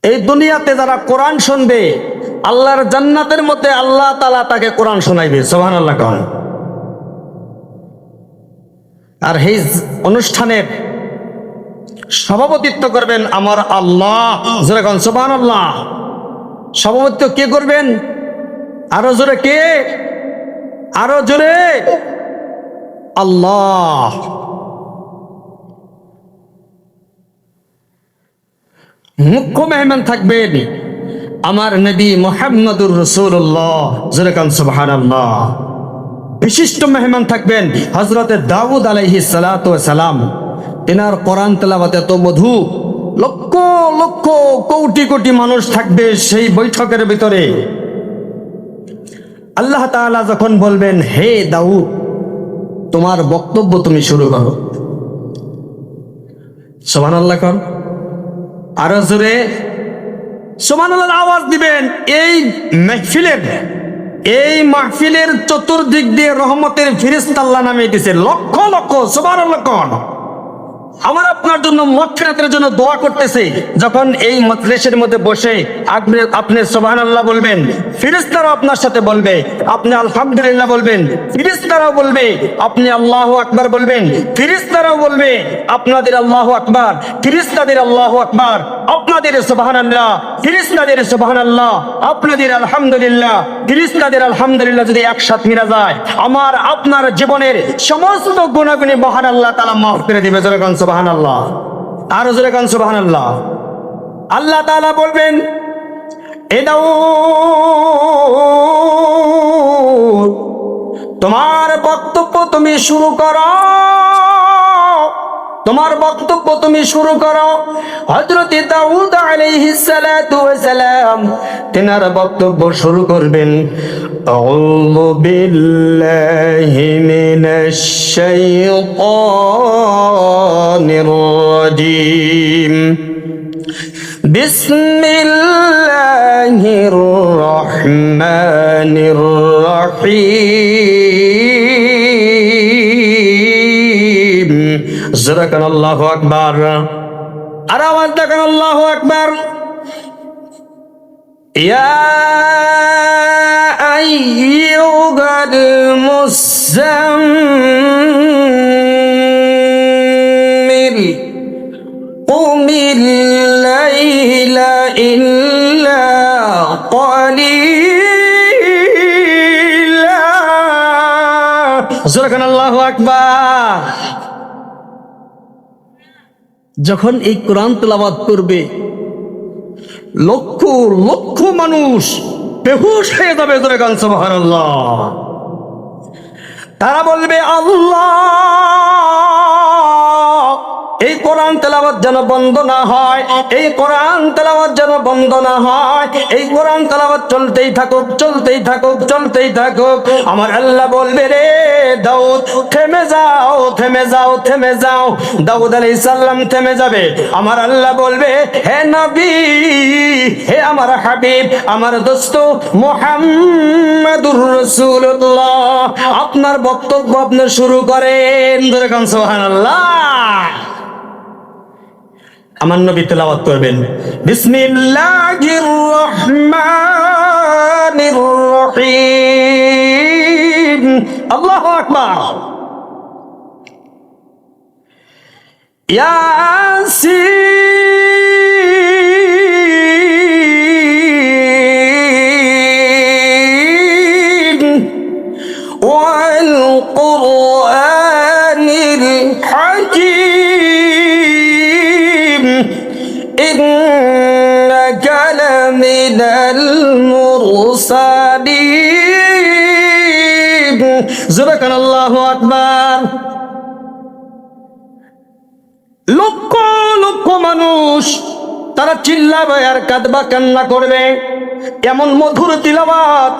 এই দুনিয়াতে যারা কোরআন শুনবে, আল্লাহর জান্নাতের মধ্যে আল্লাহ তাআলা তাকে কোরআন শোনাইবে। সুবহানাল্লাহ কন। আর এই অনুষ্ঠানের সভাপতিত্ব করবেন আমার আল্লাহ। জোরে কন সুবহানাল্লাহ। সভাপতিত্ব কে করবেন? আরো জোরে কে? আরো জোরে আল্লাহ। মুখ্য মেহমান থাকবেন আমার নবী মুহাম্মদুর রাসূলুল্লাহ। জোরে কান সুবহানাল্লাহ। বিশিষ্ট মেহমান থাকবেন হযরতে দাউদ আলাইহিস সালাতু ওয়াস সালাম। এনার কোরআন তেলাওয়াত এত মধু, লক্ষ লক্ষ কোটি কোটি মানুষ থাকবে সেই বৈঠকের ভিতরে। আল্লাহ তাআলা যখন বলবেন, হে দাউদ, তোমার বক্তব্য তুমি শুরু করো। সুবহানাল্লাহ কর। আরো জোরে সুবহানাল্লাহ আওয়াজ দিবেন। এই মাহফিলের চতুর্দিক দিয়ে রহমতের ফেরেশতা আল্লাহ নামিয়ে দিয়েছে, লক্ষ লক্ষ। সুবহানাল্লাহ কর। আমার আপনার জন্য মাগফিরাতের জন্য দোয়া করতেছে। যখন এই মজলিসের মধ্যে বসে আপনি সুবহানাল্লাহ বলবেন, ফেরেশতারাও আপনার সাথে বলবে। আপনি আলহামদুলিল্লাহ বলবেন, ফেরেশতারাও বলবে। আপনি আল্লাহু আকবার বলবেন, ফেরেশতারাও বলবে। আপনাদের আল্লাহু আকবার, ফেরেশতাদের আল্লাহু আকবার, আপনাদের সুবহানাল্লাহ, ফেরেশতাদের সুবহানাল্লাহ, আপনাদের আলহামদুলিল্লাহ, ফেরেশতাদের আলহামদুলিল্লাহ যদি একসাথে মিলা যায়, আমার আপনার জীবনের সমস্ত গুনাহগুলি মহান আল্লাহ তাআলা মাফ করে দিবে। জোরে কান সুবহানাল্লাহ। আরো জোরে কান সুবহানাল্লাহ। আল্লাহ তাআলা বলবেন, এ দাউদ, তোমার বক্তব্য তুমি শুরু করো, তোমার বক্তব্য তুমি শুরু করো। হযরত দাউদ আলাইহিস সালাতু ওয়াস সালাম তেনার বক্তব্য শুরু করবেন। আউযু বিল্লাহি মিনাশ শাইতানির রাজীম। বিসমিল্লাহির রহমানির রহিম। জোরে কান আল্লাহু আকবার। আর আওয়াজ দেন আল্লাহু আকবার। ইয়া আইয়ুহাল মুযাম্মিল কুমিল লাইলা ইল্লা ক্বালিলা। জোরে কান আল্লাহু আকবার। যখন এই কোরআন তেলাওয়াত করবে, লক্ষ লক্ষ মানুষ বেহুশ হয়ে যাবে। জোরে গান সুবহানাল্লাহ। তারা বলবে, আল্লাহ, এই কোরআন তেলাওয়াত যেন বন্ধ না হয়, এই কোরআন তেলাওয়াত যেন বন্ধ না হয়, এই কোরআন তেলাওয়াত চলতেই থাকুক, চলতেই থাকুক, চলতেই থাকুক। আমার আল্লাহ বলবে, রে দাউদ, থেমে যাও, থেমে যাও, থেমে যাও। দাউদ আলাইহিস সালাম থেমে যাবে। আমার আল্লাহ বলবে, হে নবী, হে আমার হাবিব, আমার দোস্ত মুহাম্মাদুর রাসূলুল্লাহ, আপনার বক্তব্য আপনি শুরু করেন। ধরে কান সুবহানাল্লাহ। আমার নবী তেলাওয়াত করবেন, বিসমিল্লাহির রহমানির রহিম। আল্লাহু আকবার। ইয়াসিন ওয়াল কুরআনিল হাকীম ইন্নাকা লামিনাল মুরসালিন। জোরে কান আল্লাহু আকবার। লক্ষ লক্ষ মানুষ তারা চিল্লাবে আর কাঁদবা, কান্না করবে। এমন মধুর তিলাওয়াত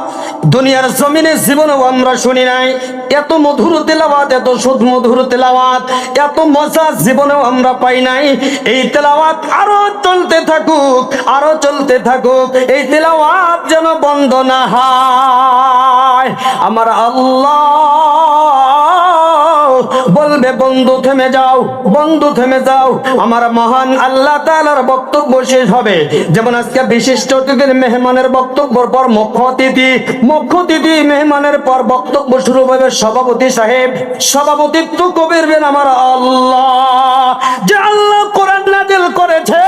দুনিয়ার জমিনে জীবনেও আমরা শুনি নাই। এত মধুর তেলাওয়াত, এত সুমধুর তেলাওয়াত, এত মজা জীবনেও আমরা পাই নাই। এই তেলাওয়াত আরো চলতে থাকুক, আরো চলতে থাকুক। এই তেলাওয়াত যেন বন্ধ না হয়। আমার আল্লাহ বলবে বন্ধু থেমে যাও, বন্ধু থেমে যাও, আমার মহান আল্লাহ তাআলার বক্তব্য শেষ হবে। যেমন আজকে বিশিষ্ট অতিথির মেহমানের বক্তব্যের পর মুখ্য অতিথি মেহমানের পর বক্তব্য শুরু হবে সভাপতি সাহেব। সভাপতিত্ব করবেন আমার আল্লাহ। যে আল্লাহ কোরআন নাযিল করেছে,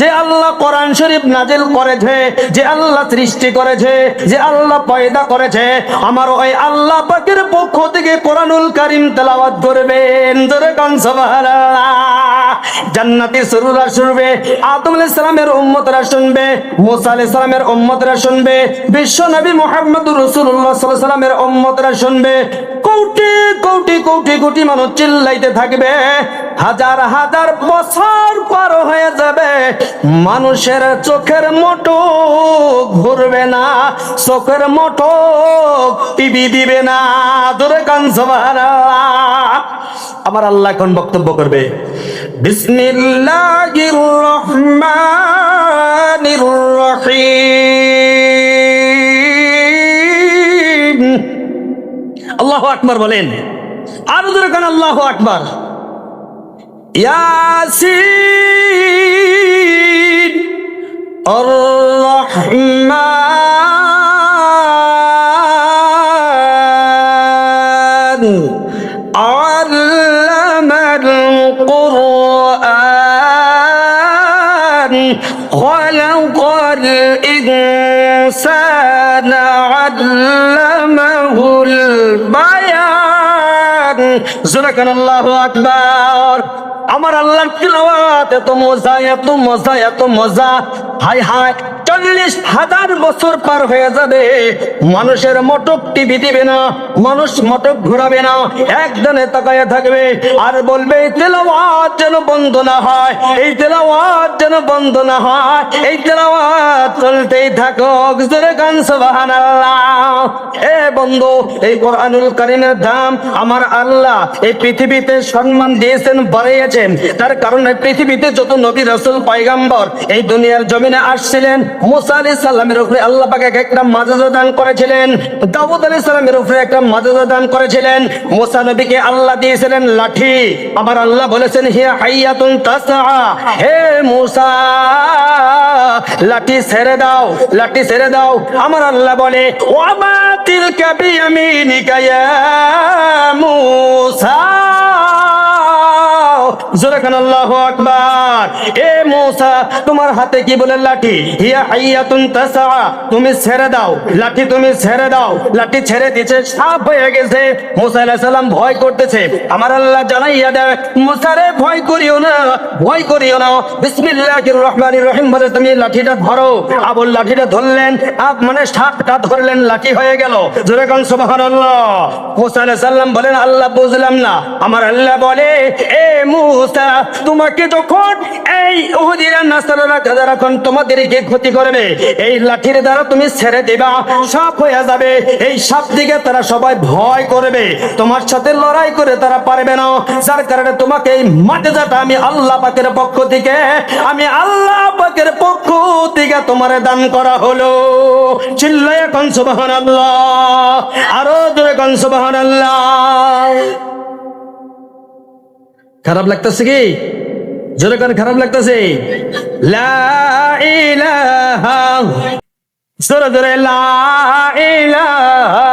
যে আল্লাহ কোরআন শরীফ নাযিল করেছে, যে আল্লাহ সৃষ্টি করেছে, যে আল্লাহ পয়দা করেছে, আমার ওই আল্লাহ পাকের পক্ষ থেকে কোরআনুল কারীম তেলাওয়াত করবেন। জোরে কান সুবহানাল্লাহ। জান্নাতি সুরুরা শুনবে, আদম আলাইহিস সালামের উম্মতরা শুনবে, মুসা আলাইহিস সালামের উম্মতরা শুনবে, বিশ্ব নবী মুহাম্মদুর রাসূলুল্লাহ সাল্লাল্লাহু আলাইহি সাল্লামের উম্মতরা শুনবে। কোটি কোটি কোটি কোটি মানুষ চিল্লাইতে থাকবে, হাজার হাজার বছর পার হয়ে যাবে, মানুষের চোখের মোটক ঘুরবে না, চোখের মোটক টিভি দিবে না। জোরে কান সুবহানাল্লাহ। আমার আল্লাহ এখন বক্তব্য করবে। বিসমিল্লাহির রহমানির রহিম। আল্লাহু আকবার বলেন, আরো জোরে কান আল্লাহু আকবার। ইয়াসিন আর রহমান আল্লামাল কুরআন খালাকাল ইনসানা আল্লামাহুল বায়ান। জোরে কান আল্লাহু আকবার। আমার আল্লাহর তিলাওয়াত এত মজা, এত মজা, এত মজা। হায় হায়, 40,000 বছর পার হয়ে যাবে, মানুষের মটক টিভি দিবে না, মানুষ মটক ঘোরাবে না, একদনে তাকায়া থাকবে আর বলবে এই তেলাওয়াত যেন বন্ধ না হয়, এই তেলাওয়াত যেন বন্ধ না হয়, এই তেলাওয়াত চলতেই থাকুক। জোরে কান সুবহানাল্লাহ। এ বন্ধু, এই কোরআনুল কারীমের দাম আমার আল্লাহ এই পৃথিবীতে সম্মান দিয়েছেন, বাড়িয়েছেন। তার কারণে পৃথিবীতে যত নবী রাসূল পয়গম্বর এই দুনিয়ার জমিনে আসছিলেন, মুসা আলাইহিস সালামের উপরে আল্লাহ পাক একটা মাযেজা দান করেছিলেন, দাউদ আলাইহিস সালামের উপরে একটা মাযেজা দান করেছিলেন। মুসা নবীকে আল্লাহ দিয়েছিলেন লাঠি। আমার আল্লাহ বলেছেন হিয়া হাইয়াতুন তাসআ, হে মুসা লাঠি ছেড়ে দাও, লাঠি ছেড়ে দাও। আমার আল্লাহ বলে ওয়ামা তিলকা বিয়ামিনিকা ইয়া মুসা। জোরে কান আল্লাহু আকবার। এ মুসা, তোমার হাতে কি বলে লাঠি? হিয়া হাইয়াতুন তাসআ, তুমি ছেড়ে দাও লাঠি, তুমি ছেড়ে দাও। লাঠি ছেড়ে দিয়েছে, সাপ হয়ে গেছে। মুসা আলাইহিস সালাম ভয় করতেছে। আমার আল্লাহ জানাইয়া দেয়, মুসা রে ভয় করিও না, ভয় করিও না, বিসমিল্লাহির রহমানির রহিম বলে তুমি লাঠিটা ধরো। আবুল লাঠিটা ধরলেন, মানে সাপটা ধরলেন, লাঠি হয়ে গেল। জোরে কান সুবহানাল্লাহ। মুসা আলাইহিস সালাম বলেন আল্লাহ বুঝলাম না। আমার আল্লাহ বলে এ মুসা, তোমাকে যখন এই ইহুদিরা নাসারারা যখন তোমাদেরকে ক্ষতি করবে, এই লাঠির দ্বারা তুমি ছেড়ে দিবা, সাপ হয়ে যাবে। এই সাপ দিকে তারা সবাই ভয় করবে, তোমার সাথে লড়াই করে তারা পারবে না। যার কারণে তোমাকে এই মাযেজাটা আমি আল্লাহ পাকের পক্ষ থেকে, আমি আল্লাহ পাকের পক্ষ থেকে তোমারে দান করা হলো। চিল্লায়া কান সুবহানাল্লাহ। আরো জোরে কান সুবহানাল্লাহ। খারাপ লাগতেছে কি? জোরে কান খারাপ লাগতেছে? লা ইলাহা, জোরে জোরে লা ইলাহা,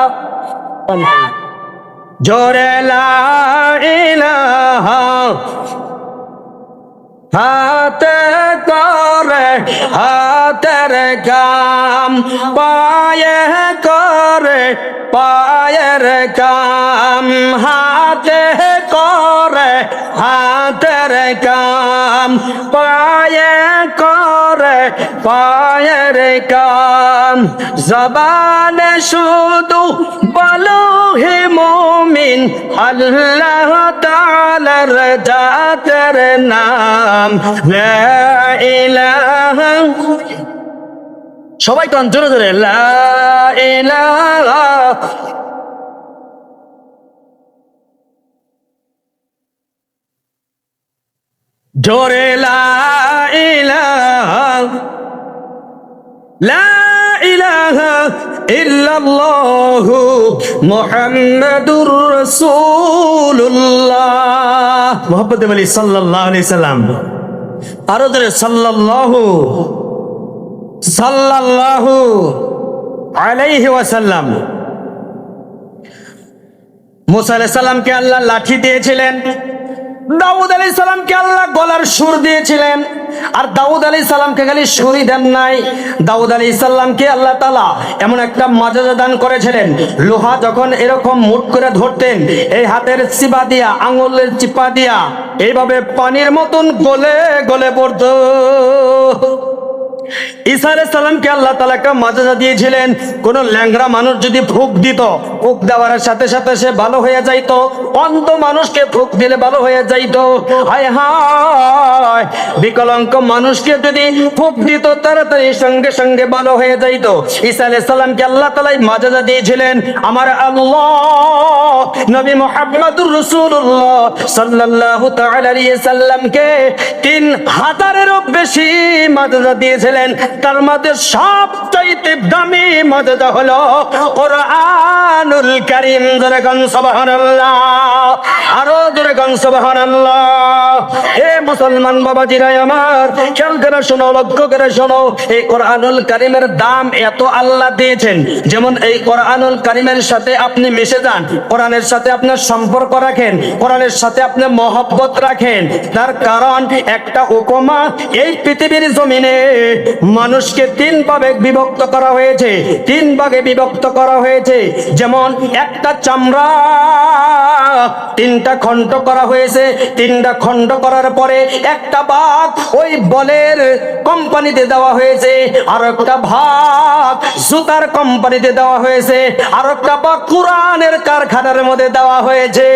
জোরে লা ইলাহা। হাতে করে হাতের কাম, পায়ে করে পায়ের কাম, হাতে করে হাতের কাম, পায়ে করে পায়ের কাম। জবানে শুধু বলো হে মুমিন আল্লাহ তাআলার জাতের নাম লা ইলাহা। সবাই কান জোরে জোরে লা ইলাহা। জোরে লা ইলাহা, লা ইলাহা ইল্লাল্লাহু মুহাম্মাদুর রাসূলুল্লাহ। মুহাম্মদ বলি সাল্লাল্লাহু আলাইহি সাল্লাম। আরো ধরে সাল্লাল্লাহু সাল্লাল্লাহু আলাইহি ওয়াসাল্লাম। মুসা আলাইহিস সালামকে আল্লাহ লাঠি দিয়েছিলেন, দাউদ আলাইহিস সালামকে আল্লাহ গলার সুর দিয়েছিলেন। আর দাউদ আলাইহিস সালামকে খালি সুরই দেন নাই, দাউদ আলাইহিস সালামকে আল্লাহ তাআলা এমন একটা মাজেজা দান করেছিলেন, লোহা যখন এরকম মুঠ করে ধরতেন, এই হাতের চিপা দিয়া, আঙুলের চিপা দিয়া এইভাবে পানির মতন গলে গলে পড়তো। ঈসা আলাইহিস সালামকে আল্লাহ তাআলা একটা মাজেজা দিয়েছিলেন, কোন ল্যাংড়া মানুষ যদি ফুঁক দিত, ফুঁক দেওয়ার সাথে সাথে সে ভালো হয়ে যাইতো। অন্ধ মানুষকে ফুঁক দিলে ভালো হয়ে যাইতো। হায় হায়, বিকলাঙ্গ মানুষকে যদি ফুঁক দিত তাড়াতাড়ি সঙ্গে সঙ্গে ভালো হয়ে যাইতো। ঈসা আলাইহিস সালামকে আল্লাহ তাআলা মাজেজা দিয়েছিলেন। আমার আল্লাহ নবী মুহাম্মদুর রাসূলুল্লাহ সাল্লাল্লাহু তাআলা আলাইহি সাল্লামকে 3000-এরও বেশি মাজেজা দিয়েছিলেন। তার মধ্যে সবচাইতে দামি মাজেজা হলো কোরআনুল কারীম। জোরে গান সুবহানাল্লাহ, আরো জোরে গান সুবহানাল্লাহ। হে মুসলমান বাবাজিরা আমার, খেয়াল করে শোনো, লক্ষ্য করে শোনো, এই কোরআনুল কারীমের দাম এত আল্লাহ দিয়েছেন। যেমন এই কোরআনুল কারীমের সাথে আপনি মিশে যান, কোরআনের সাথে আপনার সম্পর্ক রাখেন, কোরআনের সাথে আপনি মহব্বত রাখেন। তার কারণ একটা উপমা, এই পৃথিবীর জমিনে মানুষকে 3 ভাগে বিভক্ত করা হয়েছে, 3 ভাগে বিভক্ত করা হয়েছে। যেমন একটা চামড়া 3টা খণ্ড করা হয়েছে, 3টা খণ্ড করার পরে একটা ভাগ ওই বলের কোম্পানিতে দেওয়া হয়েছে, আর একটা ভাগ জুতার কোম্পানিতে দেওয়া হয়েছে, আর একটা ভাগ কোরআনের কারখানার মধ্যে দেওয়া হয়েছে।